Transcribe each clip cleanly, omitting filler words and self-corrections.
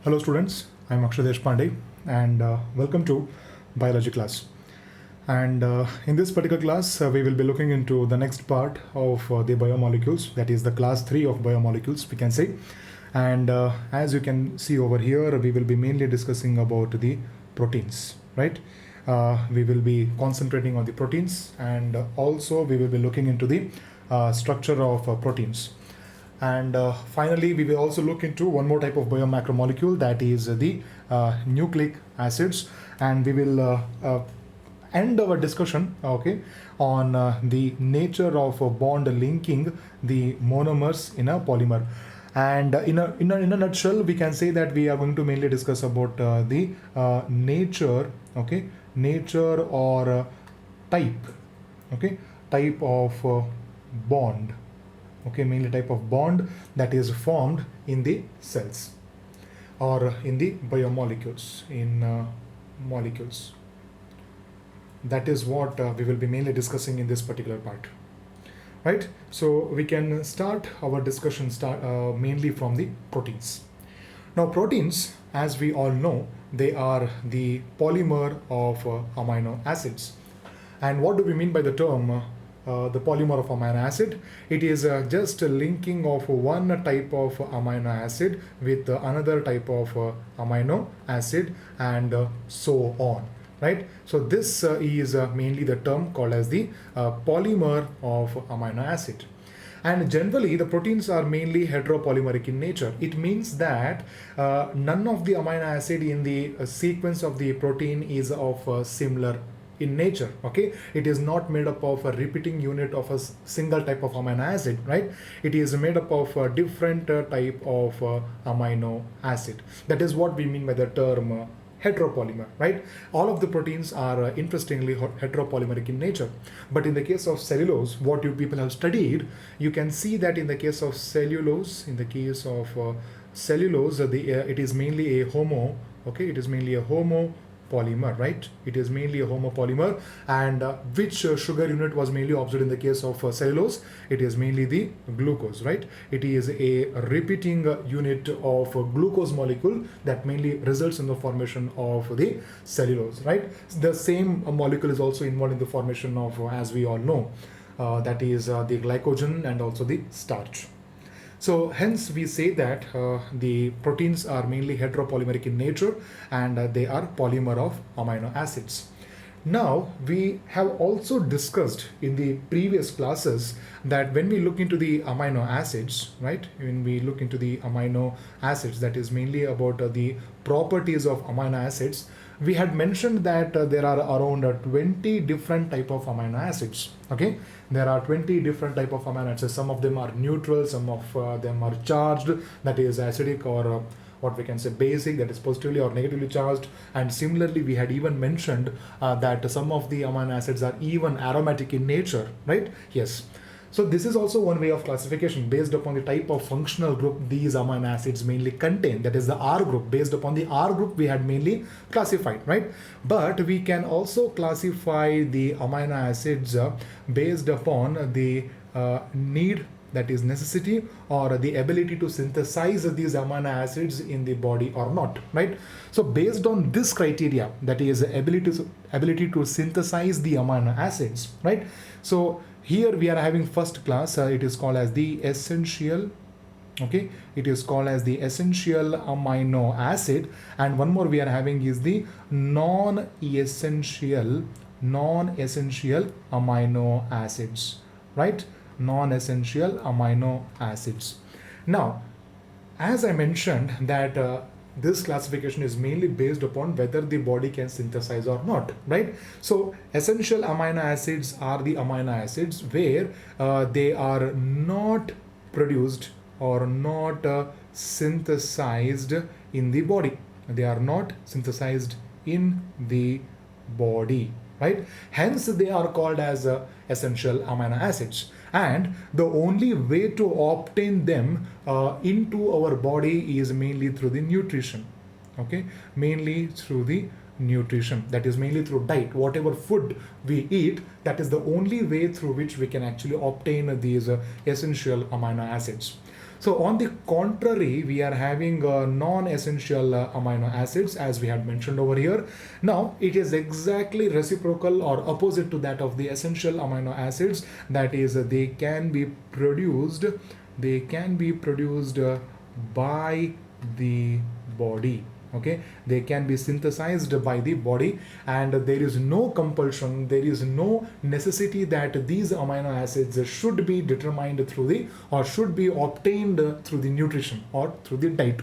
Hello students, I am Pandey and welcome to biology class. And in this particular class, we will be looking into the next part of the biomolecules, that is the class 3 of biomolecules, we can say. And as you can see over here, we will be mainly discussing about the proteins, right? We will be concentrating on the proteins, and also we will be looking into the structure of proteins. And finally, we will also look into one more type of biomacromolecule, that is the nucleic acids, and we will end our discussion on the nature of a bond linking the monomers in a polymer. And in a nutshell, we can say that we are going to mainly discuss about the nature or type of bond. Mainly type of bond that is formed in the cells or in the biomolecules, in molecules. That is what we will be mainly discussing in this particular part, right? So we can start our discussion mainly from the proteins. Now proteins, as we all know, they are the polymer of amino acids. And what do we mean by the term the polymer of amino acid? It is just a linking of one type of amino acid with another type of amino acid, and so on, right? So this is mainly the term called as the polymer of amino acid. And generally, the proteins are mainly heteropolymeric in nature. It means that none of the amino acid in the sequence of the protein is of similar in nature. It is not made up of a repeating unit of a single type of amino acid, right? It is made up of a different type of amino acid. That is what we mean by the term heteropolymer, right? All of the proteins are interestingly heteropolymeric in nature. But in the case of cellulose, what you people have studied, you can see that in the case of cellulose, it is mainly a it is mainly a homopolymer, right? It is mainly a homopolymer. And which sugar unit was mainly observed in the case of cellulose? It is mainly the glucose, right? It is a repeating unit of glucose molecule that mainly results in the formation of the cellulose, right? The same molecule is also involved in the formation of, as we all know, that is the glycogen and also the starch. So hence we say that the proteins are mainly heteropolymeric in nature, and they are polymer of amino acids. Now we have also discussed in the previous classes that when we look into the amino acids, right? When we look into the amino acids, that is mainly about the properties of amino acids. We had mentioned that there are around 20 different type of amino acids. There are 20 different type of amino acids. Some of them are neutral, some of them are charged, that is acidic, or what we can say basic, that is positively or negatively charged. And similarly, we had even mentioned that some of the amino acids are even aromatic in nature, right? Yes. So this is also one way of classification based upon the type of functional group these amino acids mainly contain, that is the R group. Based upon the R group we had mainly classified, right? But we can also classify the amino acids based upon the need, that is necessity, or the ability to synthesize these amino acids in the body or not, right? So based on this criteria, that is ability to synthesize the amino acids, right? So here we are having first class, it is called as the essential, it is called as the essential amino acid. And one more we are having is the non-essential amino acids, right? Non-essential amino acids. Now, as I mentioned that this classification is mainly based upon whether the body can synthesize or not, right? So essential amino acids are the amino acids where they are not produced or not synthesized in the body. They are not synthesized in the body, right? Hence they are called as essential amino acids. And the only way to obtain them into our body is mainly through the nutrition. Mainly through the nutrition, that is mainly through diet. Whatever food we eat, that is the only way through which we can actually obtain these essential amino acids. So on the contrary, we are having non-essential amino acids, as we had mentioned over here. Now it is exactly reciprocal or opposite to that of the essential amino acids. That is, they can be produced by the body. Okay, they can be synthesized by the body, and there is no compulsion, there is no necessity that these amino acids should be determined through the, or should be obtained through the nutrition or through the diet.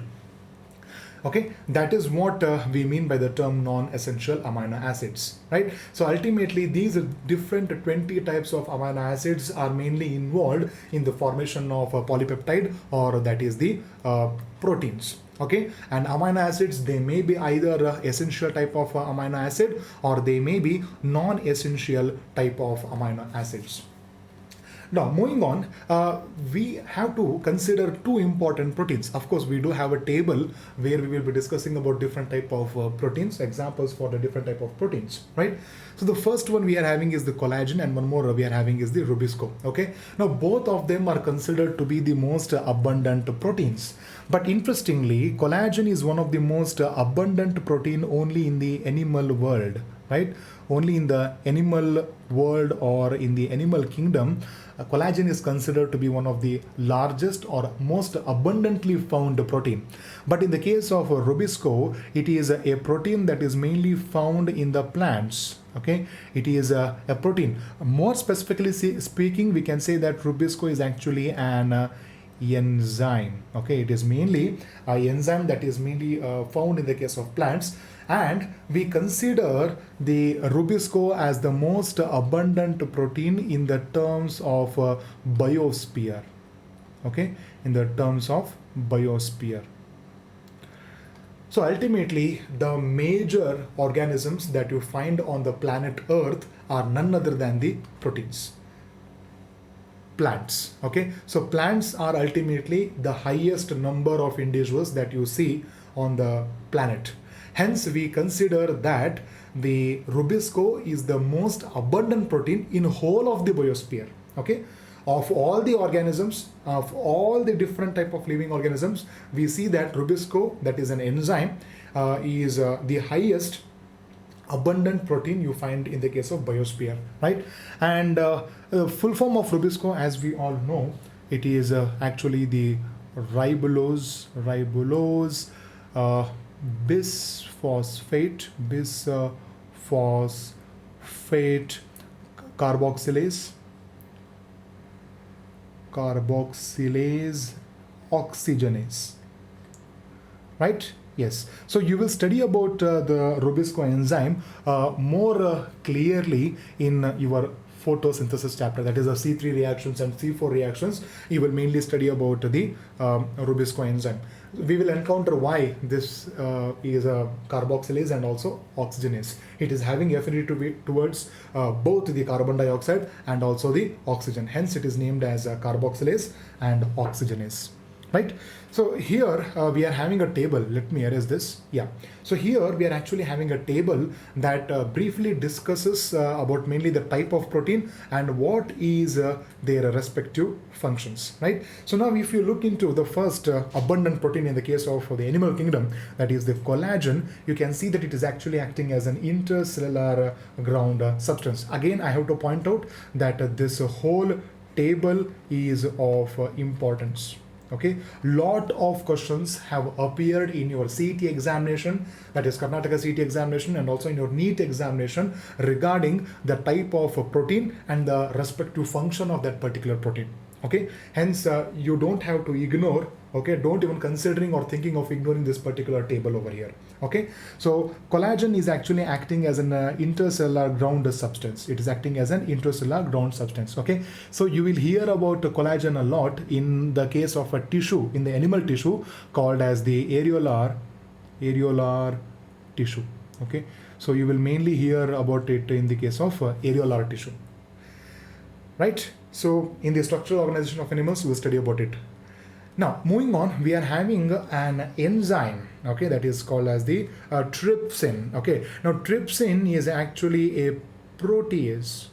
Okay, that is what we mean by the term non-essential amino acids, right? So ultimately these different 20 types of amino acids are mainly involved in the formation of a polypeptide, or that is the proteins. Okay, and amino acids, they may be either essential type of amino acid, or they may be non-essential type of amino acids. Now, moving on, we have to consider two important proteins. Of course, we do have a table where we will be discussing about different type of proteins, examples for the different type of proteins, right? So the first one we are having is the collagen, and one more we are having is the rubisco. Okay, now both of them are considered to be the most abundant proteins. But interestingly, collagen is one of the most abundant protein only in the animal world, right? Only in the animal world or in the animal kingdom, collagen is considered to be one of the largest or most abundantly found protein. But in the case of rubisco, it is a protein that is mainly found in the plants. Okay, it is a protein. More specifically speaking, we can say that rubisco is actually an enzyme. Okay, it is mainly an enzyme that is mainly found in the case of plants, and we consider the rubisco as the most abundant protein in the terms of biosphere. Okay, in the terms of biosphere. So ultimately, the major organisms that you find on the planet Earth are none other than the proteins. Plants. Okay, so plants are ultimately the highest number of individuals that you see on the planet. Hence, we consider that the rubisco is the most abundant protein in whole of the biosphere. Okay, of all the organisms, of all the different type of living organisms, we see that rubisco, that is an enzyme, is the highest abundant protein you find in the case of biosphere, right? And full form of rubisco, as we all know, it is actually the ribulose bisphosphate carboxylase oxygenase, right? Yes. So you will study about the rubisco enzyme more clearly in your photosynthesis chapter, that is the C3 reactions and C4 reactions. You will mainly study about the rubisco enzyme. We will encounter why this is a carboxylase and also oxygenase. It is having affinity towards both the carbon dioxide and also the oxygen. Hence it is named as carboxylase and oxygenase. Right? So here we are having a table. Let me erase this. Yeah. So here we are actually having a table that briefly discusses about mainly the type of protein and what is their respective functions. Right? So now if you look into the first abundant protein in the case of the animal kingdom, that is the collagen, you can see that it is actually acting as an intercellular ground substance. Again, I have to point out that this whole table is of importance. Okay, lot of questions have appeared in your CET examination, that is Karnataka CET examination, and also in your NEET examination regarding the type of protein and the respective function of that particular protein. Okay, hence you don't have to ignore, okay, don't even considering or thinking of ignoring this particular table over here. Okay, so collagen is actually acting as an intercellular ground substance. It is acting as an intercellular ground substance. Okay, so you will hear about collagen a lot in the case of a tissue, in the animal tissue called as the areolar tissue. Okay, so you will mainly hear about it in the case of areolar tissue. Right? So in the structural organization of animals, we will study about it. Now, moving on, we are having an enzyme, okay, that is called as the trypsin. Okay, now trypsin is actually a protease.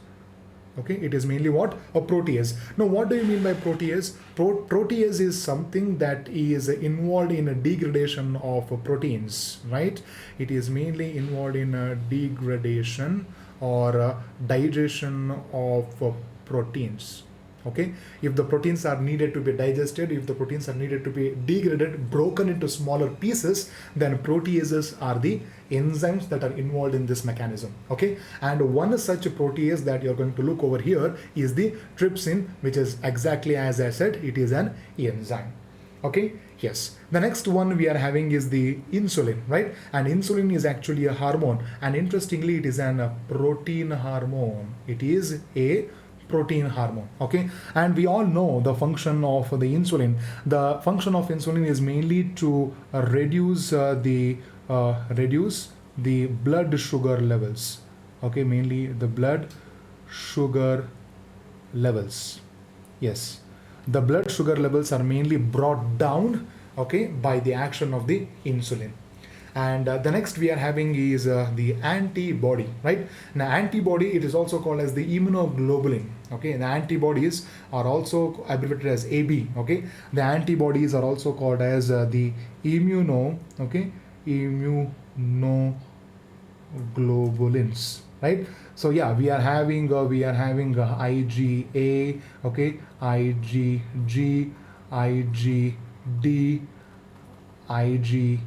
Okay, it is mainly what? A protease. Now, what do you mean by protease? Protease is something that is involved in a degradation of proteins, right? It is mainly involved in a degradation or digestion of proteins. Okay, if the proteins are needed to be digested, if the proteins are needed to be degraded, broken into smaller pieces, then proteases are the enzymes that are involved in this mechanism. Okay, and one such protease that you're going to look over here is the trypsin, which is exactly as I said, it is an enzyme. Okay, yes. The next one we are having is the insulin, right? And insulin is actually a hormone, and interestingly, it is a protein hormone. It is a protein hormone. Okay, and we all know the function of the insulin. The function of insulin is mainly to reduce the blood sugar levels. Okay, mainly the blood sugar levels. Yes, the blood sugar levels are mainly brought down, okay, by the action of the insulin. And the next we are having is the antibody, right? Now, antibody, it is also called as the immunoglobulin. Okay, the antibodies are also abbreviated as AB. Okay, the antibodies are also called as the immunoglobulins, right? So yeah, we are having IgA, okay, IgG, IgD, IgE,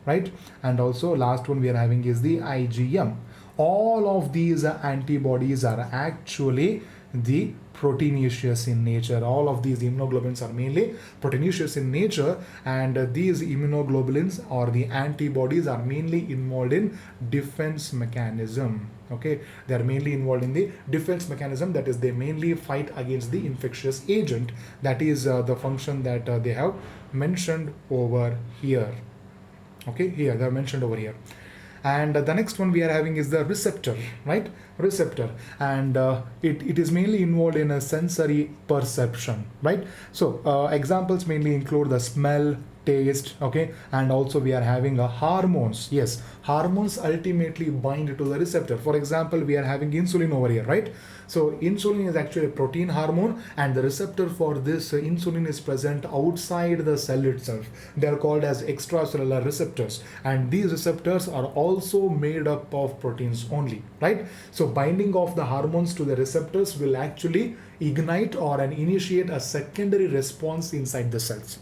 right? And also last one we are having is the IgM. All of these antibodies are actually the proteinaceous in nature. All of these immunoglobulins are mainly proteinaceous in nature, and these immunoglobulins or the antibodies are mainly involved in defense mechanism. Okay, they are mainly involved in the defense mechanism, that is, they mainly fight against the infectious agent. That is the function that they have mentioned over here. Okay, here they are mentioned over here. And the next one we are having is the receptor, right? Receptor, and it is mainly involved in a sensory perception, right? So examples mainly include the smell, taste, okay, and also we are having hormones. Yes, hormones ultimately bind to the receptor. For example, we are having insulin over here, right? So insulin is actually a protein hormone, and the receptor for this insulin is present outside the cell itself. They are called as extracellular receptors, and these receptors are also made up of proteins only, right? So binding of the hormones to the receptors will actually ignite or initiate a secondary response inside the cells.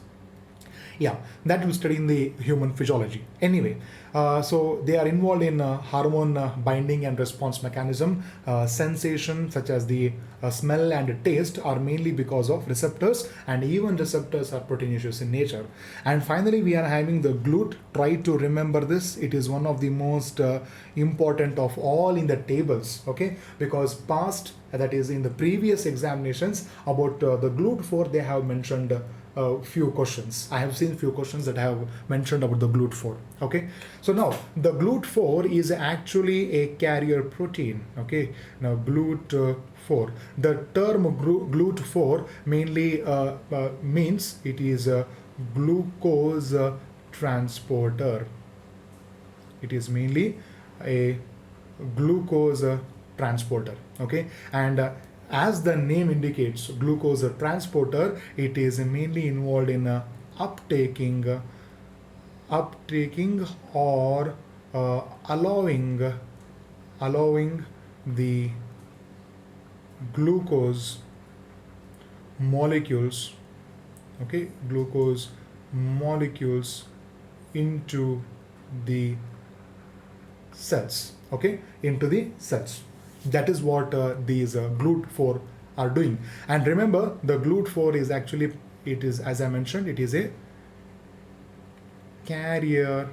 Yeah, that will study in the human physiology. Anyway, so they are involved in hormone binding and response mechanism. Sensation such as the smell and taste are mainly because of receptors, and even receptors are proteinaceous in nature. And finally, we are having the GLUT. Try to remember this. It is one of the most important of all in the tables, okay? Because past, that is in the previous examinations about the GLUT4, they have mentioned few questions. I have seen few questions that I have mentioned about the GLUT4. Okay, so now the GLUT4 is actually a carrier protein. Okay, now GLUT4, the term GLUT4 mainly means it is a glucose transporter. It is mainly a glucose transporter. Okay, and as the name indicates, glucose transporter, it is mainly involved in uptaking or allowing the glucose molecules, okay, glucose molecules into the cells, okay, into the cells. That is what these GLUT4 are doing. And remember, the GLUT4 is actually, it is, as I mentioned, it is a carrier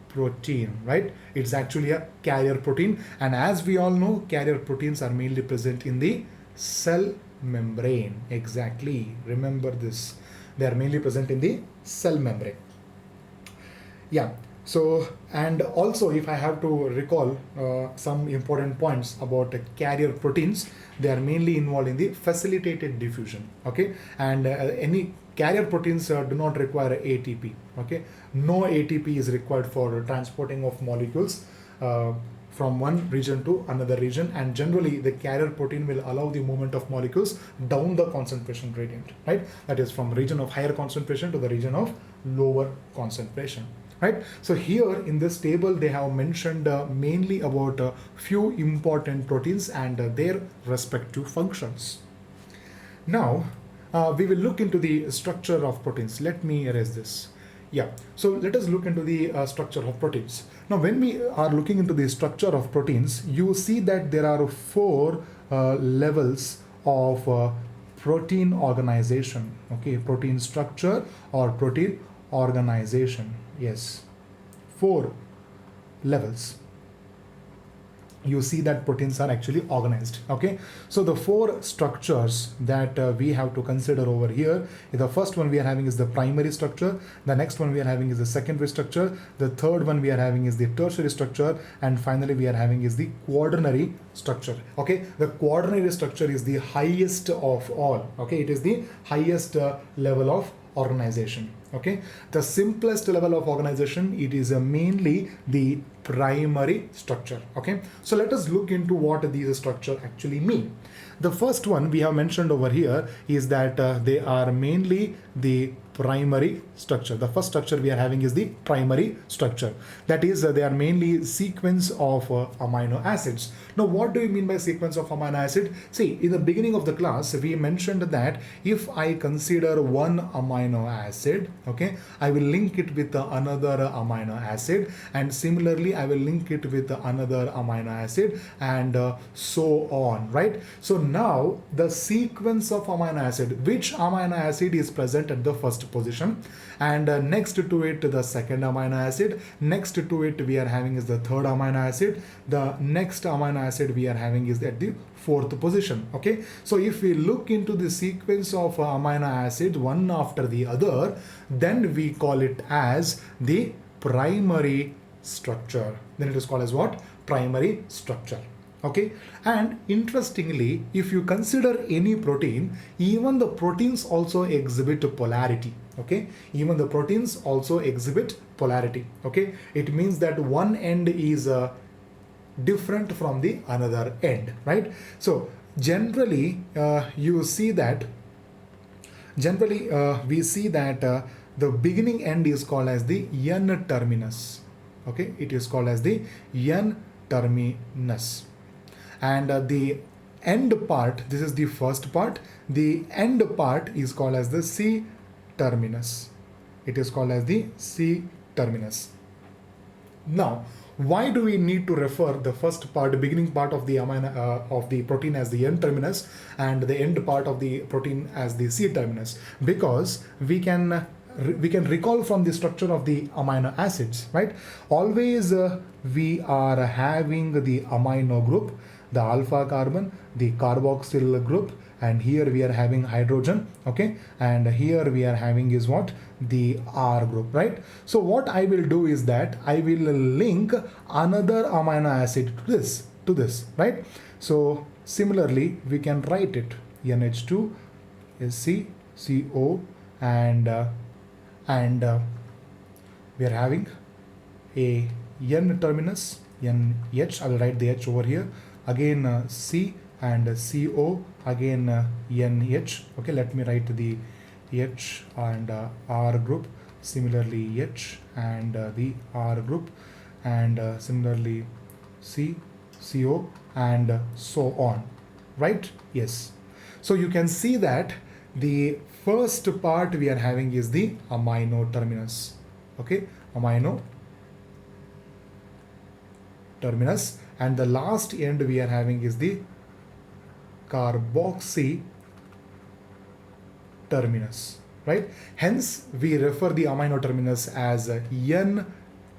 protein, right? It's actually a carrier protein. And as we all know, carrier proteins are mainly present in the cell membrane. Exactly. Remember this. They are mainly present in the cell membrane. Yeah. So, and also if I have to recall some important points about carrier proteins, they are mainly involved in the facilitated diffusion, okay? And any carrier proteins do not require ATP, okay? No ATP is required for transporting of molecules from one region to another region, and generally the carrier protein will allow the movement of molecules down the concentration gradient, right? That is from region of higher concentration to the region of lower concentration, right? So here in this table they have mentioned mainly about a few important proteins and their respective functions. Now we will look into the structure of proteins. Let me erase this. Yeah, so let us look into the structure of proteins. Now when we are looking into the structure of proteins, you see that there are four levels of protein organization. Okay, protein structure or protein organization. Yes, four levels. You see that proteins are actually organized. Okay, so the four structures that we have to consider over here, the first one we are having is the primary structure, the next one we are having is the secondary structure, the third one we are having is the tertiary structure, and finally we are having is the quaternary structure. Okay, the quaternary structure is the highest of all. Okay, it is the highest level of organization. Okay, the simplest level of organization, it is mainly the primary structure. Okay, so let us look into what these structures actually mean. The first one we have mentioned over here is that they are mainly the primary structure. The first structure we are having is the primary structure. That is, they are mainly sequence of amino acids. Now, what do you mean by sequence of amino acid? See, in the beginning of the class, we mentioned that if I consider one amino acid, okay, I will link it with another amino acid, and similarly, I will link it with another amino acid, and so on, right? So now the sequence of amino acid, which amino acid is present at the first position, and next to it the second amino acid, next to it we are having is the third amino acid, the next amino acid we are having is at the fourth position. Okay, so if we look into the sequence of amino acid one after the other, then we call it as the primary structure. Then it is called as what? Primary structure. Okay, and interestingly, if you consider any protein, even the proteins also exhibit polarity. Okay, even the proteins also exhibit polarity. Okay, it means that one end is different from the another end, right? So generally you see that we see that the beginning end is called as the N terminus. Okay, it is called as the N terminus. And the end part, this is the first part, the end part is called as the C terminus. It is called as the C terminus. Now, why do we need to refer the first part, the beginning part of the amino of the protein as the N terminus and the end part of the protein as the C terminus? Because we can recall from the structure of the amino acids, right? Always we are having the amino group, the alpha carbon, the carboxyl group, and here we are having hydrogen. Okay, and here we are having is what? The R group, right? So what I will do is that I will link another amino acid to this, right? So similarly we can write it NH2 SCCO, and we are having a N terminus, NH. I will write the H over here. Again C and CO, again NH. Okay, let me write the H and R group, similarly H and the R group, and similarly C, CO, and so on, right? Yes. So you can see that the first part we are having is the amino terminus. Okay, amino terminus, and the last end we are having is the carboxy terminus, right? Hence we refer the amino terminus as N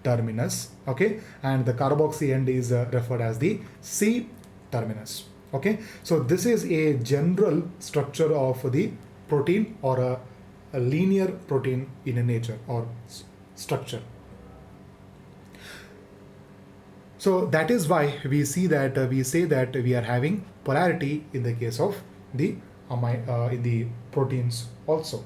terminus. Okay, and the carboxy end is referred as the C terminus. Okay, so this is a general structure of the protein, or a linear protein in a nature or structure. So that is why we see that we say that we are having polarity in the case of the in the proteins also.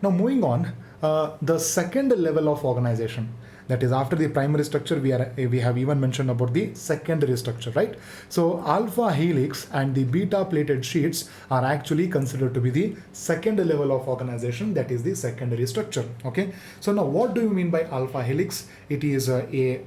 Now moving on, the second level of organization. That is, after the primary structure, we have even mentioned about the secondary structure, right? So alpha helix and the beta plated sheets are actually considered to be the second level of organization, that is the secondary structure. Okay, so now what do you mean by alpha helix? It is a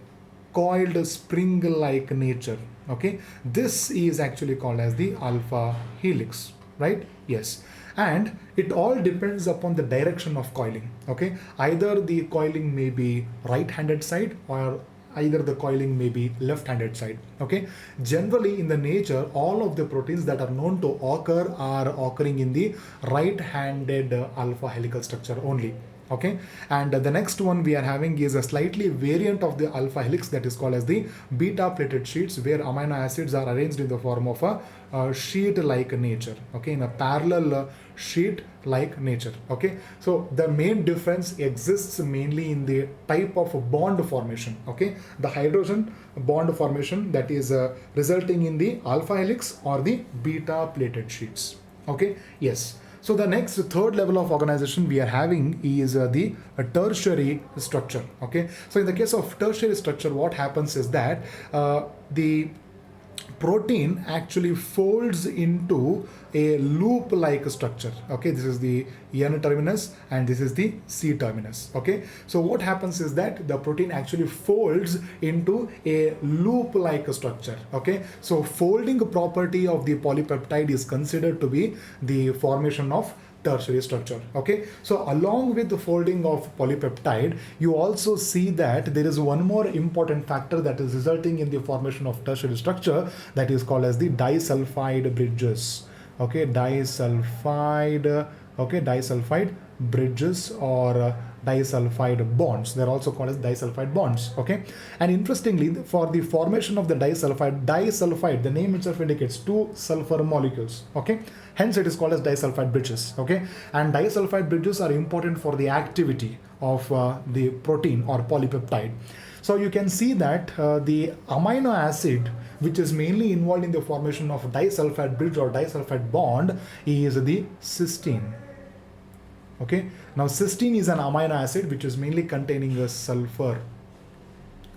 coiled spring-like nature. Okay, this is actually called as the alpha helix, right? Yes. And it all depends upon the direction of coiling. Okay, either the coiling may be right-handed side or either the coiling may be left-handed side. Okay, generally in the nature, all of the proteins that are known to occur are occurring in the right-handed alpha helical structure only. Okay, and the next one we are having is a slightly variant of the alpha helix, that is called as the beta plated sheets, where amino acids are arranged in the form of a sheet like nature. Okay, in a parallel sheet like nature. Okay, so the main difference exists mainly in the type of bond formation. Okay, the hydrogen bond formation that is resulting in the alpha helix or the beta plated sheets. Okay, yes. So the next third level of organization we are having is the tertiary structure. Okay, so in the case of tertiary structure, what happens is that the protein actually folds into a loop-like structure. Okay, this is the N terminus and this is the C terminus. Okay, so what happens is that the protein actually folds into a loop-like structure. Okay, so folding property of the polypeptide is considered to be the formation of tertiary structure. Okay, so along with the folding of polypeptide, you also see that there is one more important factor that is resulting in the formation of tertiary structure, that is called as the disulfide bridges. Okay, disulfide bridges or disulfide bonds. They're also called as disulfide bonds. Okay, and interestingly, for the formation of the disulfide, the name itself indicates two sulfur molecules. Okay, hence it is called as disulfide bridges. Okay, and disulfide bridges are important for the activity of the protein or polypeptide. So you can see that the amino acid which is mainly involved in the formation of disulfide bridge or disulfide bond is the cysteine. Okay, now cysteine is an amino acid which is mainly containing a sulfur.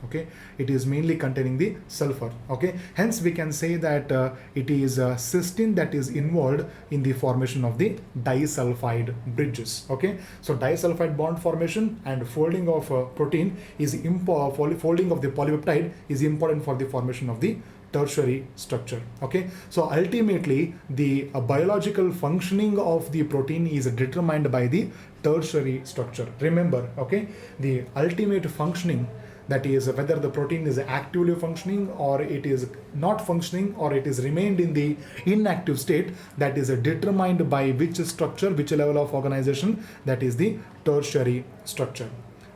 Okay, it is mainly containing the sulfur. Okay, hence we can say that it is cysteine that is involved in the formation of the disulfide bridges. Okay, so disulfide bond formation and folding of protein is folding of the polypeptide is important for the formation of the tertiary structure. Okay, so ultimately the biological functioning of the protein is determined by the tertiary structure. Remember, okay, the ultimate functioning, that is whether the protein is actively functioning or it is not functioning or it is remained in the inactive state, that is determined by which structure, which level of organization, that is the tertiary structure.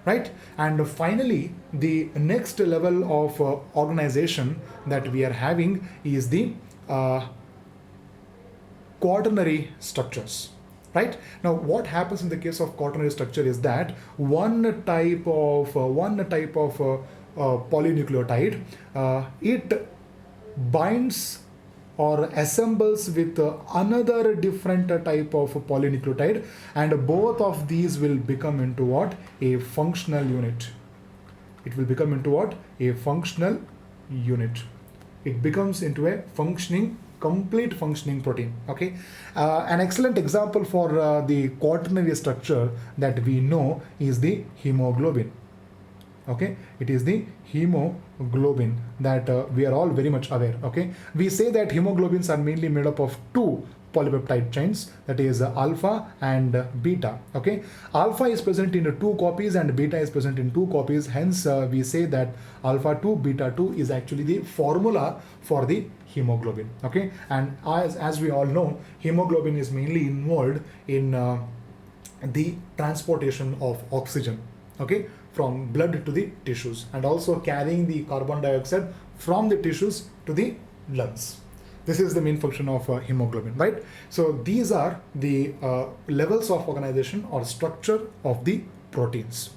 Right, and finally the next level of organization that we are having is the quaternary structures. Right, now what happens in the case of quaternary structure is that one type of polynucleotide it binds or assembles with another different type of polynucleotide, and both of these will become into what? A functional unit. It will become into what? A functional unit. It becomes into a complete functioning protein. Okay, an excellent example for the quaternary structure that we know is the hemoglobin. Okay, it is the hemoglobin that we are all very much aware. Okay, we say that hemoglobins are mainly made up of two polypeptide chains, that is alpha and beta. Okay, alpha is present in 2 copies and beta is present in 2 copies. Hence we say that alpha 2 beta 2 is actually the formula for the hemoglobin. Okay, and as we all know, hemoglobin is mainly involved in the transportation of oxygen, okay, from blood to the tissues, and also carrying the carbon dioxide from the tissues to the lungs. This is the main function of hemoglobin, right? So these are the levels of organization or structure of the proteins,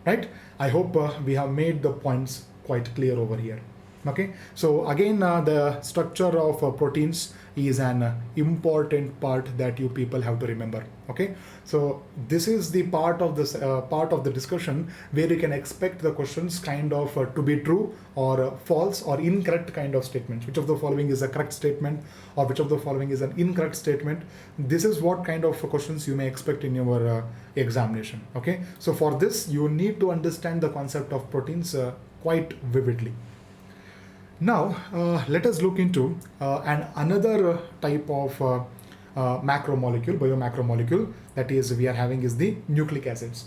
right? I hope we have made the points quite clear over here. Okay, so again, the structure of proteins is an important part that you people have to remember. Okay, so this is the part of this part of the discussion where you can expect the questions kind of to be true or false or incorrect kind of statements. Which of the following is a correct statement, or which of the following is an incorrect statement? This is what kind of questions you may expect in your examination. Okay, so for this you need to understand the concept of proteins quite vividly. Now, let us look into another type of macromolecule, biomacromolecule, that is we are having is the nucleic acids.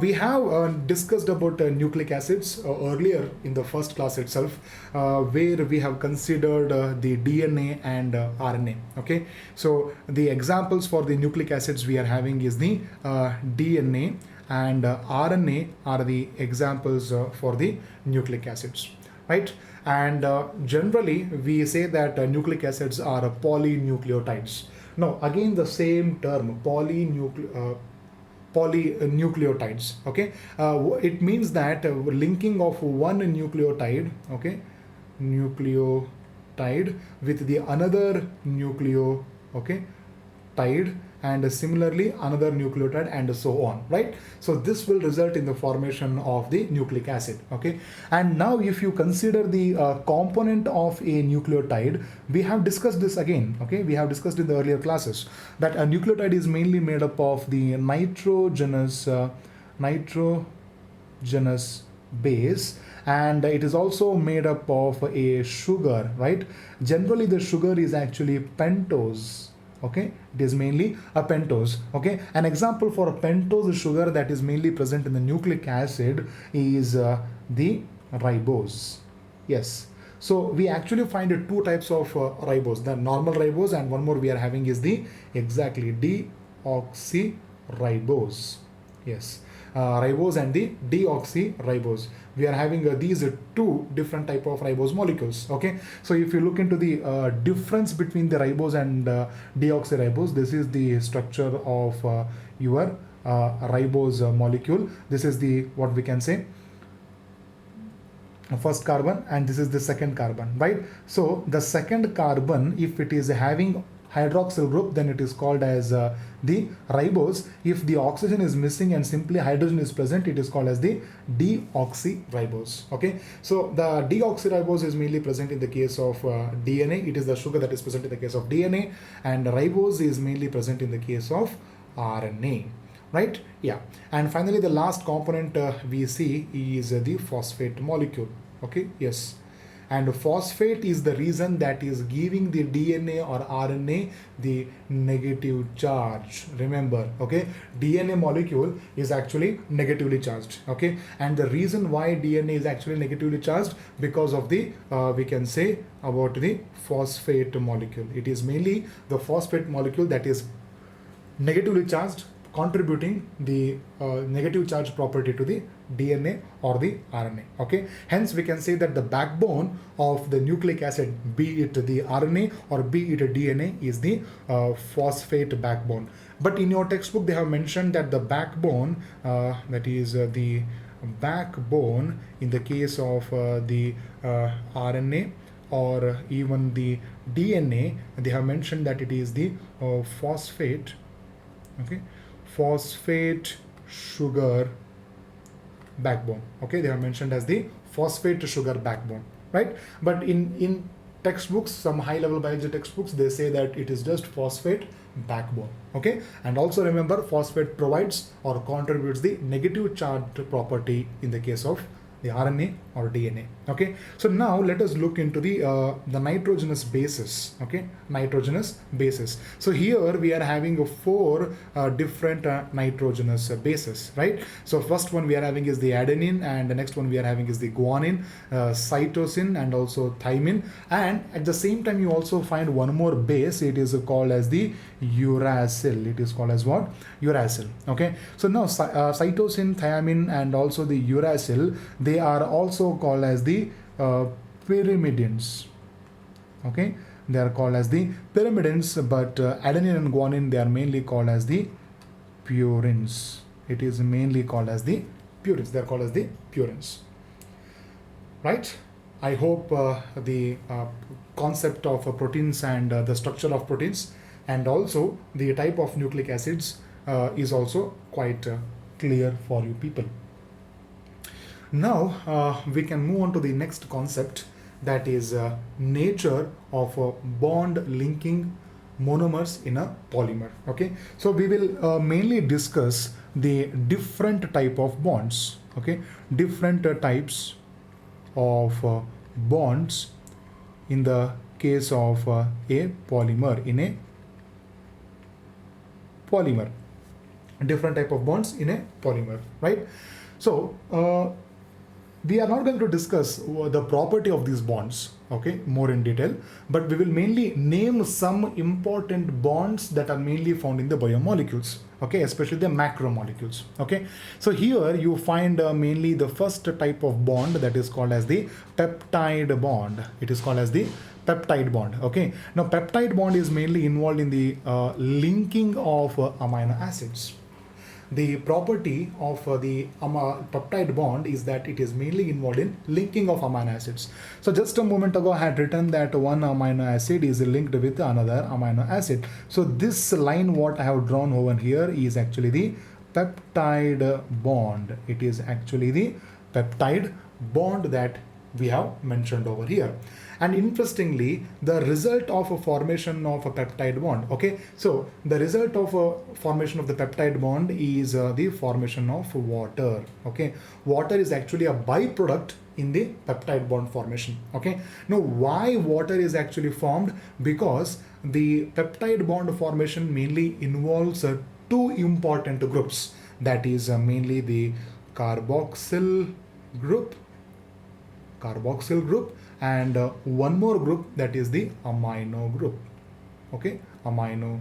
We have discussed about nucleic acids earlier in the first class itself, where we have considered the DNA and RNA. Okay, so the examples for the nucleic acids we are having is the DNA and RNA are the examples for the nucleic acids, right? And generally we say that nucleic acids are polynucleotides. Now again the same term, polynucleotides. Okay, it means that linking of one nucleotide, okay, nucleotide with the another nucleotide, and similarly another nucleotide, and so on, right? So this will result in the formation of the nucleic acid. Okay, and now if you consider the component of a nucleotide, we have discussed this again. Okay, we have discussed in the earlier classes that a nucleotide is mainly made up of the nitrogenous base, and it is also made up of a sugar, right? Generally the sugar is actually pentose. Okay, it is mainly a pentose. Okay, an example for a pentose sugar that is mainly present in the nucleic acid is the ribose. Yes, so we actually find two types of ribose, the normal ribose, and one more we are having is the exactly deoxyribose. Yes, ribose and the deoxyribose. We are having these two different type of ribose molecules. Okay, so if you look into the difference between the ribose and deoxyribose, this is the structure of your ribose molecule. This is the what we can say first carbon, and this is the second carbon, right? So the second carbon, if it is having hydroxyl group, then it is called as the ribose. If the oxygen is missing and simply hydrogen is present, it is called as the deoxyribose. Okay, so the deoxyribose is mainly present in the case of DNA. It is the sugar that is present in the case of DNA, and ribose is mainly present in the case of RNA, right? Yeah, and finally the last component we see is the phosphate molecule. Okay, yes, and phosphate is the reason that is giving the DNA or RNA the negative charge. Remember, okay, DNA molecule is actually negatively charged. Okay, and the reason why DNA is actually negatively charged, because of the we can say about the phosphate molecule. It is mainly the phosphate molecule that is negatively charged, contributing the negative charge property to the DNA or the RNA. Okay, hence we can say that the backbone of the nucleic acid, be it the RNA or be it a DNA, is the phosphate backbone. But in your textbook they have mentioned that the backbone, that is the backbone in the case of the RNA or even the DNA, they have mentioned that it is the phosphate. Okay, phosphate sugar backbone. Okay, they are mentioned as the phosphate sugar backbone, right? But in textbooks, some high level biology textbooks, they say that it is just phosphate backbone. Okay, and also remember, phosphate provides or contributes the negative charged property in the case of the RNA or DNA. Okay, so now let us look into the nitrogenous basis. Okay, nitrogenous basis. So here we are having four different nitrogenous bases, right? So first one we are having is the adenine, and the next one we are having is the guanine, cytosine, and also thymine. And at the same time you also find one more base. It is called as the uracil. It is called as what? Uracil. Okay, so now cytosine, thymine, and also the uracil, they are also called as the pyrimidines. Okay, they are called as the pyrimidines, but adenine and guanine, they are mainly called as the purines. It is mainly called as the purines. They are called as the purines, right? I hope the concept of proteins and the structure of proteins and also the type of nucleic acids is also quite clear for you people. Now we can move on to the next concept, that is nature of bond linking monomers in a polymer. Okay, so we will mainly discuss the different type of bonds. Okay, different types of bonds in the case of a polymer, in a polymer, different type of bonds in a polymer, right? So we are not going to discuss the property of these bonds, okay, more in detail, but we will mainly name some important bonds that are mainly found in the biomolecules, okay, especially the macromolecules, okay. So here you find mainly the first type of bond, that is called as the peptide bond. It is called as the peptide bond, okay. Now peptide bond is mainly involved in the linking of amino acids. The property of the peptide bond is that it is mainly involved in linking of amino acids. So just a moment ago I had written that one amino acid is linked with another amino acid. So this line what I have drawn over here is actually the peptide bond. It is actually the peptide bond that we have mentioned over here. And interestingly, the result of a formation of a peptide bond, okay, so the result of a formation of the peptide bond is the formation of water, okay. Water is actually a byproduct in the peptide bond formation, okay. Now why water is actually formed? Because the peptide bond formation mainly involves two important groups, that is mainly the carboxyl group and one more group, that is the amino group, okay, amino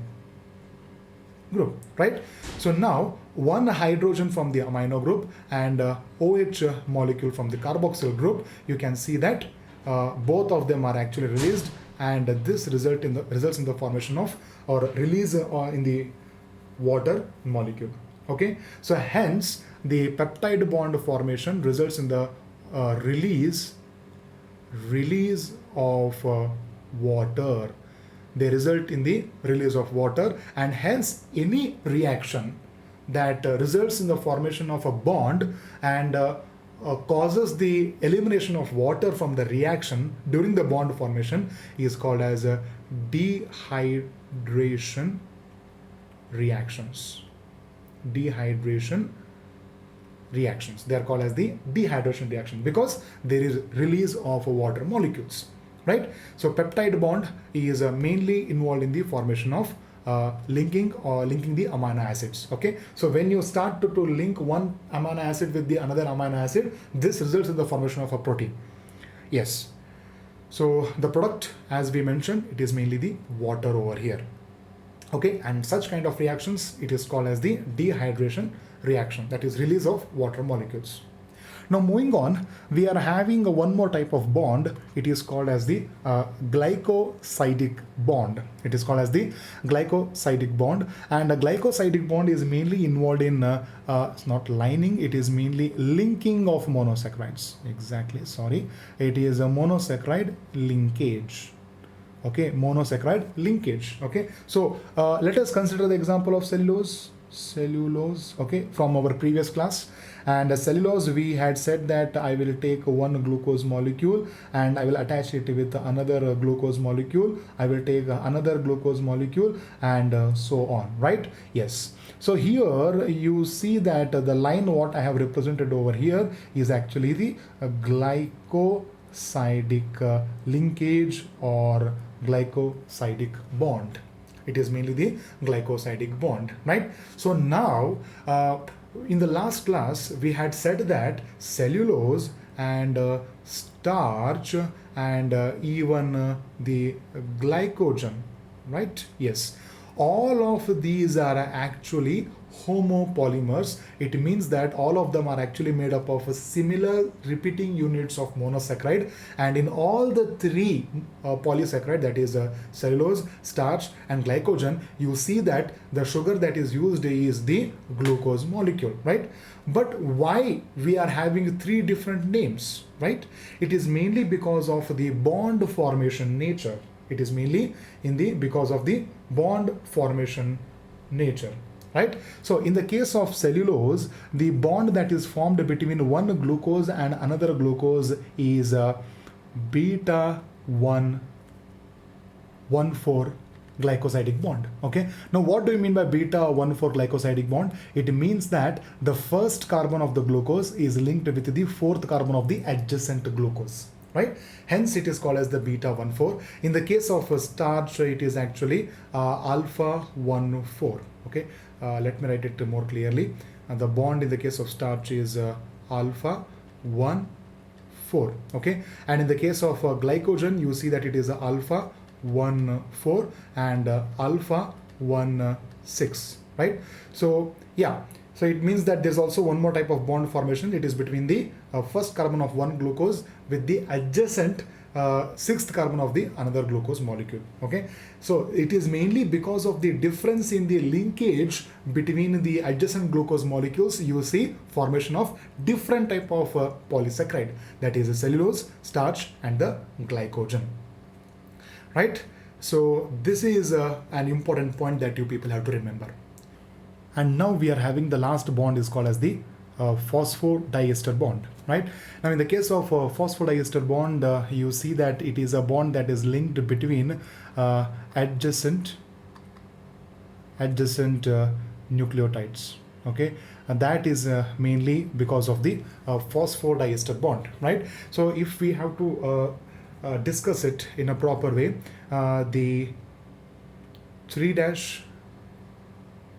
group, right? So now one hydrogen from the amino group and OH molecule from the carboxyl group, you can see that both of them are actually released, and this results in the formation of or release in the water molecule, okay. So hence the peptide bond formation results in the release of water. They result in the release of water, and hence any reaction that results in the formation of a bond and causes the elimination of water from the reaction during the bond formation is called as dehydration reactions. They are called as the dehydration reaction because there is release of water molecules, right? So peptide bond is mainly involved in the formation of linking the amino acids, okay. So when you start to link one amino acid with the another amino acid, this results in the formation of a protein. Yes, so the product, as we mentioned, it is mainly the water over here, okay. And such kind of reactions, it is called as the dehydration reaction, that is release of water molecules. Now moving on, we are having one more type of bond. It is called as the glycosidic bond. It is called as the glycosidic bond, and a glycosidic bond is mainly involved in it's not lining, it is mainly linking of monosaccharides. Exactly, sorry, it is a monosaccharide linkage, okay, monosaccharide linkage, okay. So let us consider the example of cellulose, okay, from our previous class. And cellulose, we had said that I will take one glucose molecule and I will attach it with another glucose molecule, I will take another glucose molecule, and so on, right? Yes. So here you see that the line what I have represented over here is actually the glycosidic linkage or glycosidic bond. It is mainly the glycosidic bond, right? So now in the last class we had said that cellulose and starch and even the glycogen, right? Yes, all of these are actually homopolymers, it means that all of them are actually made up of similar repeating units of monosaccharide, and in all the three polysaccharide, that is cellulose, starch and glycogen, you see that the sugar that is used is the glucose molecule, right? But why we are having three different names, right? It is mainly because of the bond formation nature. It is mainly because of the bond formation nature, right? So in the case of cellulose, the bond that is formed between one glucose and another glucose is beta 1,1,4 glycosidic bond. Okay, now what do you mean by beta 1,4 glycosidic bond? It means that the first carbon of the glucose is linked with the fourth carbon of the adjacent glucose, right? Hence it is called as the beta 1,4. In the case of starch, it is actually alpha 1,4. Okay, let me write it more clearly. The bond in the case of starch is alpha 1,4. Okay, and in the case of glycogen, you see that it is alpha 1,4 and alpha 1,6, right? So yeah, so it means that there's also one more type of bond formation. It is between the first carbon of one glucose with the adjacent sixth carbon of the another glucose molecule. Okay, so it is mainly because of the difference in the linkage between the adjacent glucose molecules, you see formation of different type of polysaccharide, that is cellulose, starch and the glycogen, right? So this is an important point that you people have to remember. And now we are having the last bond is called as the phosphodiester bond, right? Now in the case of phosphodiester bond, you see that it is a bond that is linked between adjacent nucleotides. Okay, and that is mainly because of the phosphodiester bond, right? So if we have to discuss it in a proper way, the 3'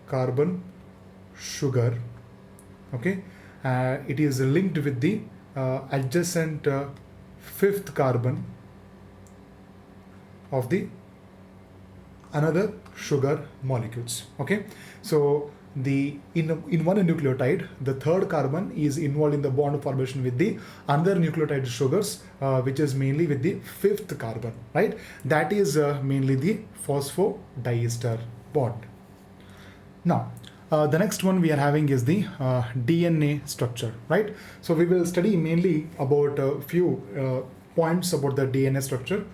carbon sugar, okay, it is linked with the adjacent fifth carbon of the another sugar molecules. Okay, so the in one nucleotide, the third carbon is involved in the bond formation with the other nucleotide sugars, which is mainly with the fifth carbon, right? That is mainly the phosphodiester bond. Now the next one we are having is the DNA structure, right? So we will study mainly about a few points about the DNA structure,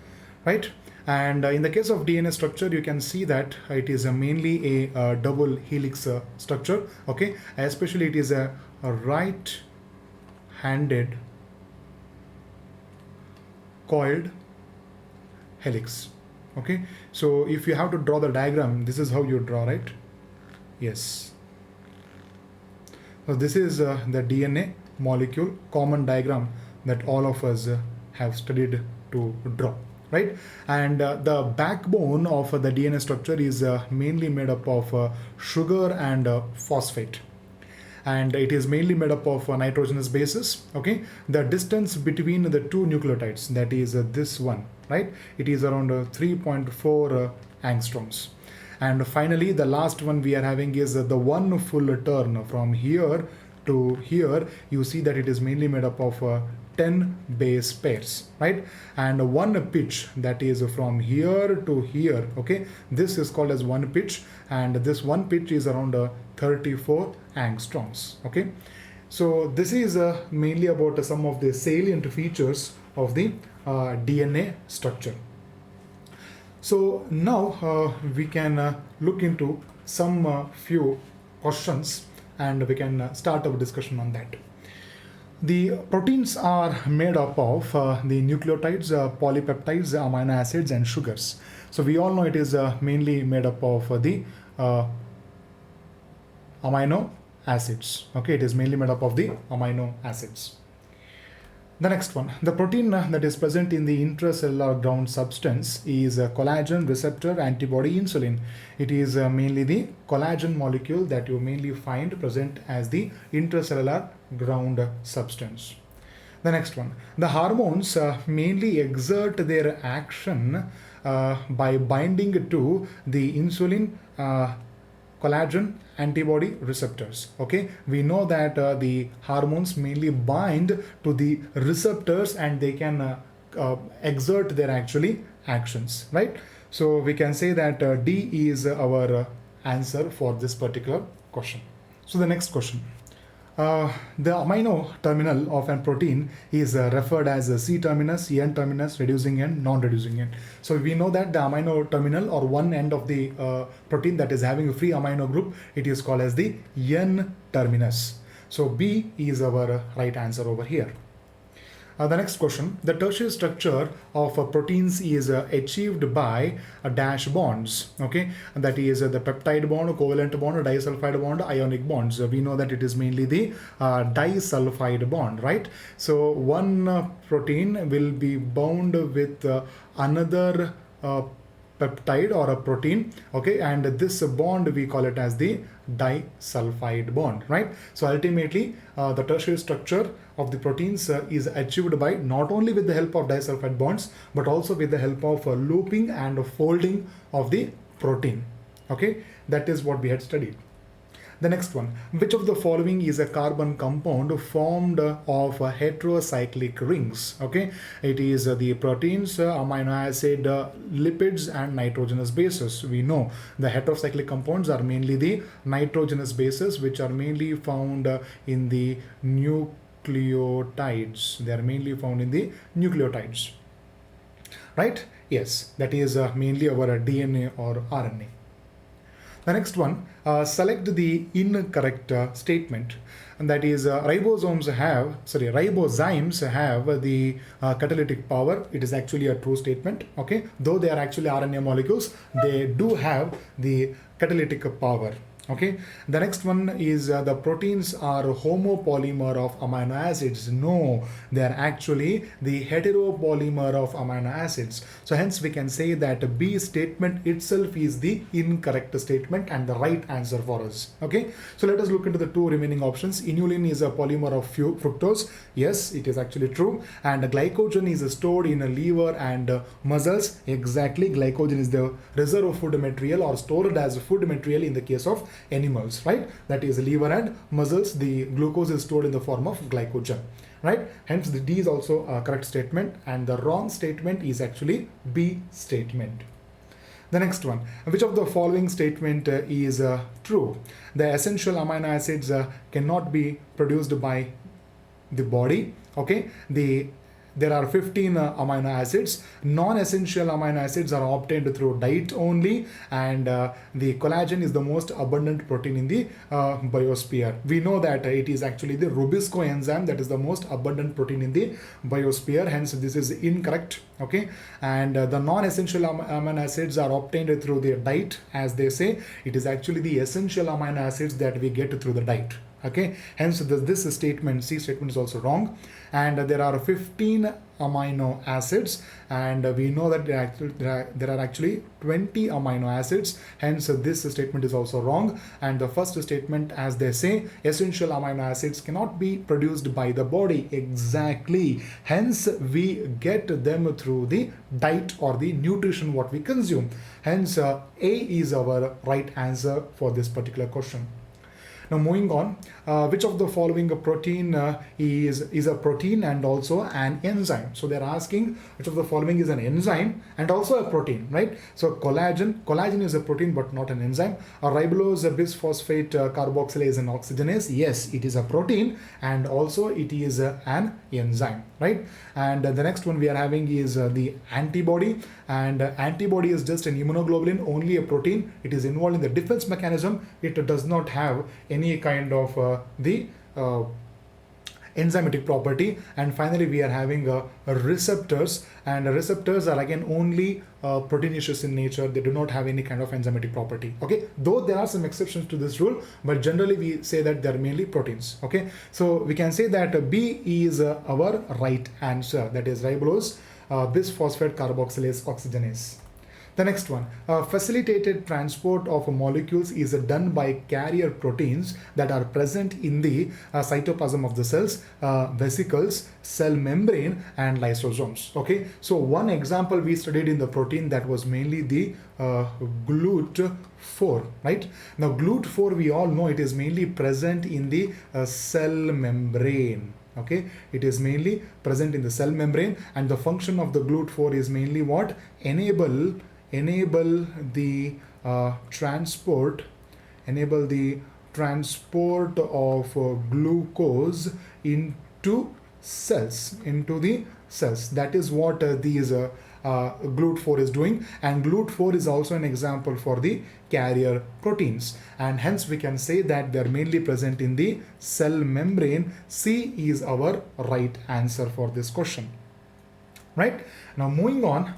right? And in the case of DNA structure, you can see that it is mainly a double helix structure. Okay, especially it is a right-handed coiled helix. Okay, so if you have to draw the diagram, this is how you draw, right? Yes. So this is the DNA molecule common diagram that all of us have studied to draw, right? And the backbone of the DNA structure is mainly made up of sugar and phosphate, and it is mainly made up of nitrogenous basis. Okay, the distance between the two nucleotides, that is this one, right? It is around 3.4 angstroms. And finally, the last one we are having is the one full turn from here to here. You see that it is mainly made up of 10 base pairs, right? And one pitch, that is from here to here. Okay, this is called as one pitch, and this one pitch is around 34 angstroms. Okay, so this is mainly about some of the salient features of the DNA structure. So now we can look into some few questions, and we can start our discussion on that. The proteins are made up of the nucleotides, polypeptides, amino acids and sugars. So we all know it is mainly made up of the amino acids. Okay, it is mainly made up of the amino acids. The next one, the protein that is present in the intracellular ground substance is collagen, receptor, antibody, insulin. It is mainly the collagen molecule that you mainly find present as the intracellular ground substance. The next one, the hormones mainly exert their action by binding to the insulin collagen, antibody, receptors. Okay, we know that the hormones mainly bind to the receptors and they can exert their actually actions, right? So we can say that D is our answer for this particular question. So the next question. The amino terminal of a protein is referred as a C terminus, N terminus, reducing end, non-reducing end. So we know that the amino terminal or one end of the protein that is having a free amino group, it is called as the N terminus. So B is our right answer over here. The next question, the tertiary structure of proteins is achieved by dash bonds, okay, and that is the peptide bond, covalent bond, disulfide bond, ionic bonds. We know that it is mainly the disulfide bond, right? So one protein will be bound with another peptide or a protein, okay, and this bond we call it as the disulfide bond, right? So ultimately the tertiary structure of the proteins is achieved by not only with the help of disulfide bonds but also with the help of looping and folding of the protein, okay. That is what we had studied. The next one, which of the following is a carbon compound formed of heterocyclic rings? Okay, it is the proteins, amino acid, lipids and nitrogenous bases. We know the heterocyclic compounds are mainly the nitrogenous bases, which are mainly found in the nucleotides. They are mainly found in the nucleotides, right? Yes, that is mainly our DNA or RNA. The next one, select the incorrect statement, and that is ribozymes have the catalytic power. It is actually a true statement, okay. Though they are actually RNA molecules, they do have the catalytic power. Okay, the next one is the proteins are homopolymer of amino acids. No, they are actually the heteropolymer of amino acids. So hence we can say that B statement itself is the incorrect statement and the right answer for us. Okay, so let us look into the two remaining options. Inulin is a polymer of fructose. Yes, it is actually true. And glycogen is stored in a liver and muscles. Exactly, glycogen is the reserve food material or stored as food material in the case of animals, right? That is liver and muscles. The glucose is stored in the form of glycogen, right? Hence the D is also a correct statement and the wrong statement is actually B statement. The next one, which of the following statement is true? The essential amino acids cannot be produced by the body, okay. There are 15 amino acids. Non-essential amino acids are obtained through diet only, and the collagen is the most abundant protein in the biosphere. We know that it is actually the Rubisco enzyme that is the most abundant protein in the biosphere. Hence, this is incorrect. Okay, and the non-essential amino acids are obtained through the diet, as they say. It is actually the essential amino acids that we get through the diet. Okay, hence this statement, C statement, is also wrong. And there are 15 amino acids, and we know that there are actually 20 amino acids. Hence this statement is also wrong. And the first statement, as they say, essential amino acids cannot be produced by the body. Exactly, hence we get them through the diet or the nutrition what we consume. Hence A is our right answer for this particular question. Now moving on, which of the following protein is a protein and also an enzyme? So they're asking which of the following is an enzyme and also a protein, right? So collagen is a protein but not an enzyme. Ribulose bisphosphate carboxylase and oxygenase, yes, it is a protein and also it is an enzyme, right? And the next one we are having is the antibody, and antibody is just an immunoglobulin, only a protein. It is involved in the defense mechanism. It does not have any kind of the enzymatic property. And finally we are having receptors, and receptors are again only proteinaceous in nature. They do not have any kind of enzymatic property. Okay, though there are some exceptions to this rule, but generally we say that they are mainly proteins. Okay, so we can say that B is our right answer, that is ribulose bisphosphate carboxylase oxygenase. The next one, facilitated transport of molecules is done by carrier proteins that are present in the cytoplasm of the cells, vesicles, cell membrane, and lysosomes. Okay, so one example we studied in the protein, that was mainly the GLUT4, right? Now GLUT4, we all know it is mainly present in the cell membrane. Okay, it is mainly present in the cell membrane, and the function of the GLUT4 is mainly what? Enable the transport of glucose into the cells. That is what these GLUT4 is doing, and GLUT4 is also an example for the carrier proteins, and hence we can say that they are mainly present in the cell membrane. C is our right answer for this question. Right, now moving on,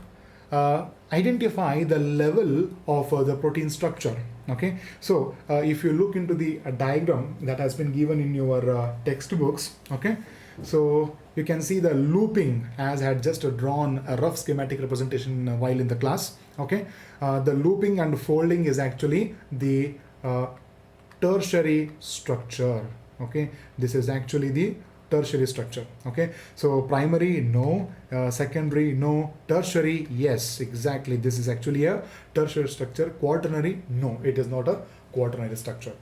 identify the level of the protein structure. Okay, so if you look into the diagram that has been given in your textbooks, okay, so you can see the looping, as I had just drawn a rough schematic representation while in the class. Okay, the looping and folding is actually the tertiary structure. Okay, this is actually the tertiary structure. Okay, so primary, no. Secondary, no. Tertiary, yes, exactly, this is actually a tertiary structure. Quaternary, no, it is not a quaternary structure.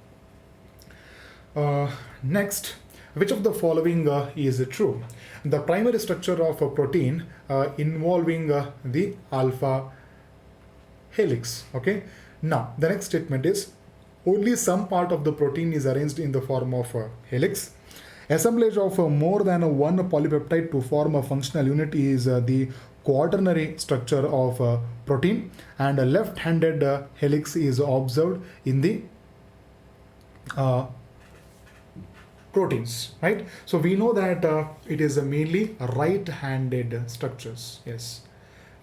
Next, which of the following is true? The primary structure of a protein involving the alpha helix. Okay, now the next statement is only some part of the protein is arranged in the form of a helix. Assemblage of more than one polypeptide to form a functional unit is the quaternary structure of a protein, and a left-handed helix is observed in the proteins, right? So we know that it is mainly right-handed structures. Yes,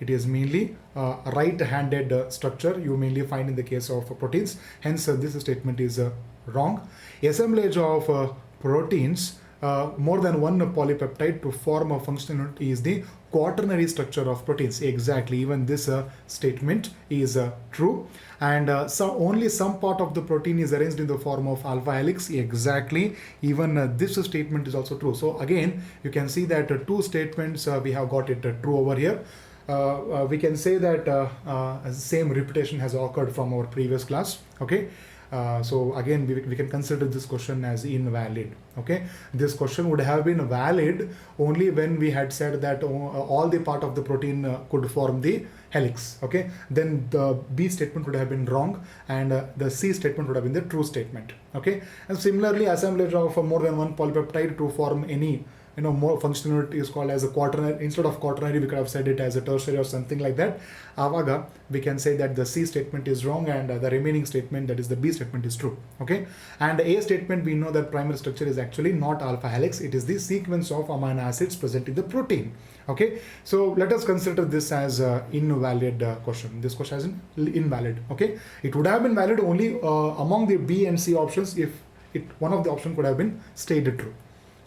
it is mainly right-handed structure you mainly find in the case of proteins. Hence, this statement is wrong. Assemblage of proteins more than one polypeptide to form a functional unit is the quaternary structure of proteins. Exactly, even this statement is true. And so only some part of the protein is arranged in the form of alpha helix. Exactly, even this statement is also true. So again, you can see that two statements we have got it true over here. We can say that same repetition has occurred from our previous class. Okay, so again we can consider this question as invalid. Okay, this question would have been valid only when we had said that all the part of the protein could form the helix. Okay, then the B statement would have been wrong, and the C statement would have been the true statement. Okay, and similarly, assemblage of more than one polypeptide to form any more functional unit is called as a quaternary. Instead of quaternary, we could have said it as a tertiary or something like that. Avaga, we can say that the C statement is wrong, and the remaining statement, that is the B statement, is true. Okay, and A statement, we know that primary structure is actually not alpha helix. It is the sequence of amino acids present in the protein. Okay, so let us consider this as invalid question. This question is invalid. Okay, it would have been valid only among the B and C options if one of the options could have been stated true.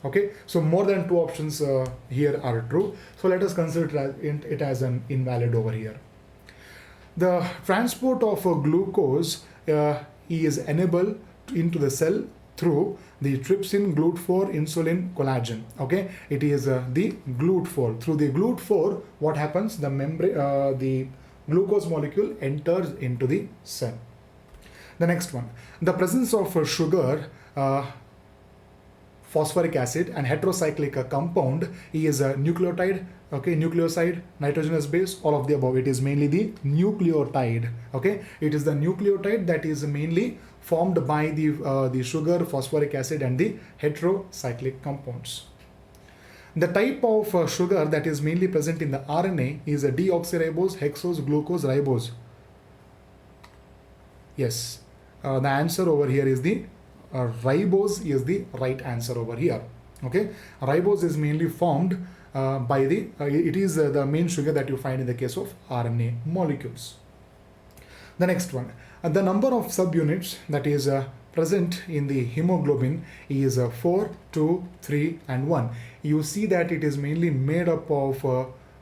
Okay, so more than two options here are true. So let us consider it as an invalid over here. The transport of glucose is enabled into the cell through the trypsin, GLUT4, insulin, collagen. Okay, it is the GLUT4. Through the GLUT4, what happens? The glucose molecule enters into the cell. The next one, the presence of sugar, phosphoric acid, and heterocyclic compound is a nucleotide. Okay, nucleoside, nitrogenous base, all of the above. It is mainly the nucleotide. Okay, it is the nucleotide that is mainly formed by the sugar, phosphoric acid, and the heterocyclic compounds. The type of sugar that is mainly present in the RNA is a deoxyribose, hexose, glucose, ribose. Yes, the answer over here is the ribose is the right answer over here. Okay, ribose is mainly formed by it is the main sugar that you find in the case of RNA molecules. The next one, the number of subunits that is present in the hemoglobin is 4, 2, 3, and 1. You see that it is mainly made up of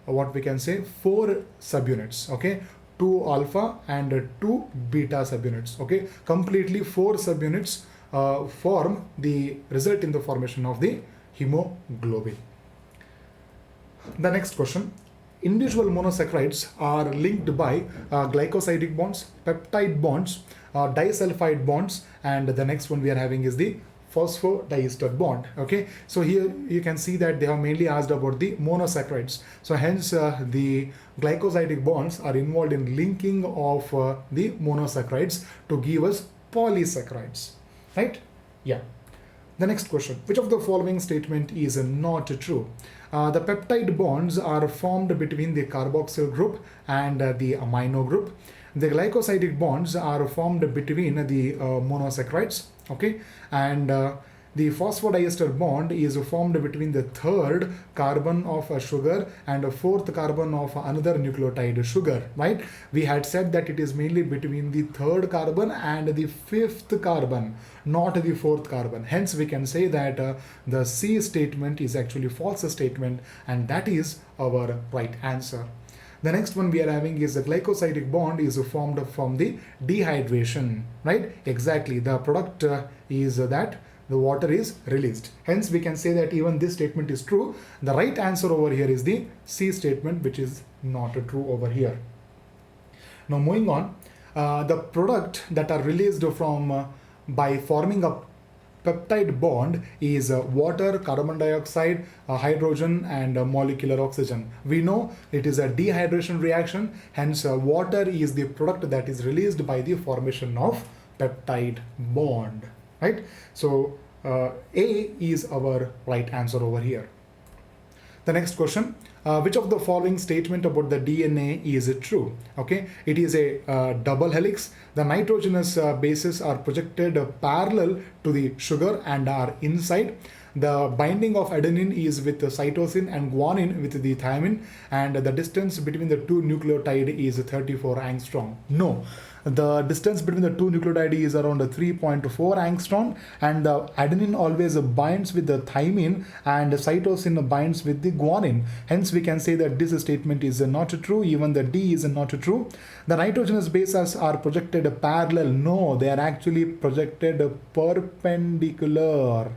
what we can say 4 subunits. Okay, 2 alpha and 2 beta subunits. Okay, completely 4 subunits form the result in the formation of the hemoglobin. The next question. Individual monosaccharides are linked by glycosidic bonds, peptide bonds, disulfide bonds, and the next one we are having is the Phosphodiester bond. Okay, so here you can see that they have mainly asked about the monosaccharides. So hence the glycosidic bonds are involved in linking of the monosaccharides to give us polysaccharides, right? Yeah. The next question, which of the following statement is not true? The peptide bonds are formed between the carboxyl group and the amino group. The glycosidic bonds are formed between the monosaccharides, okay, and the phosphodiester bond is formed between the third carbon of a sugar and a fourth carbon of another nucleotide sugar, right? We had said that it is mainly between the third carbon and the fifth carbon, not the fourth carbon. Hence we can say that the C statement is actually false statement, and that is our right answer. The next one we are having is the glycosidic bond is formed from the dehydration, right? Exactly, the product is that the water is released. Hence we can say that even this statement is true. The right answer over here is the C statement, which is not true over here. Now moving on, the product that are released from by forming a peptide bond is water, carbon dioxide, hydrogen, and molecular oxygen. We know it is a dehydration reaction, hence water is the product that is released by the formation of peptide bond, right? So A is our right answer over here. The next question, which of the following statement about the DNA is true? Okay, it is a double helix. The nitrogenous bases are projected parallel to the sugar and are inside. The binding of adenine is with the cytosine and guanine with the thymine, and the distance between the two nucleotide is 34 angstrom. No, the distance between the two nucleotide is around 3.4 angstrom, and the adenine always binds with the thymine and cytosine binds with the guanine. Hence we can say that this statement is not true. Even the D is not true. The nitrogenous bases are projected parallel. No, they are actually projected perpendicular.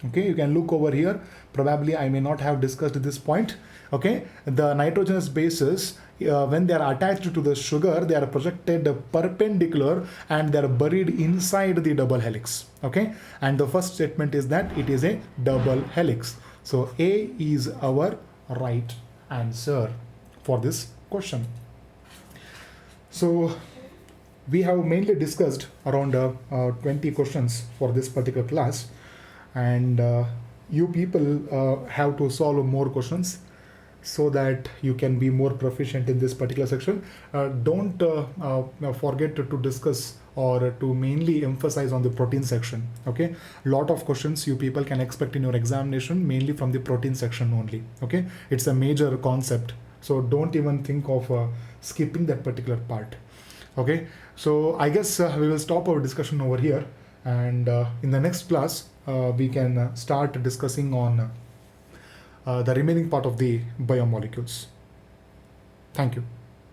Okay, you can look over here. Probably I may not have discussed this point. Okay, the nitrogenous bases, when they are attached to the sugar, they are projected perpendicular and they are buried inside the double helix. Okay, and the first statement is that it is a double helix. So A is our right answer for this question. So we have mainly discussed around 20 questions for this particular class, and you people have to solve more questions so that you can be more proficient in this particular section. Don't forget to discuss or to mainly emphasize on the protein section. Okay, lot of questions you people can expect in your examination, mainly from the protein section only. Okay, it's a major concept, so don't even think of skipping that particular part. Okay, so I guess we will stop our discussion over here, and in the next class we can start discussing on the remaining part of the biomolecules. Thank you.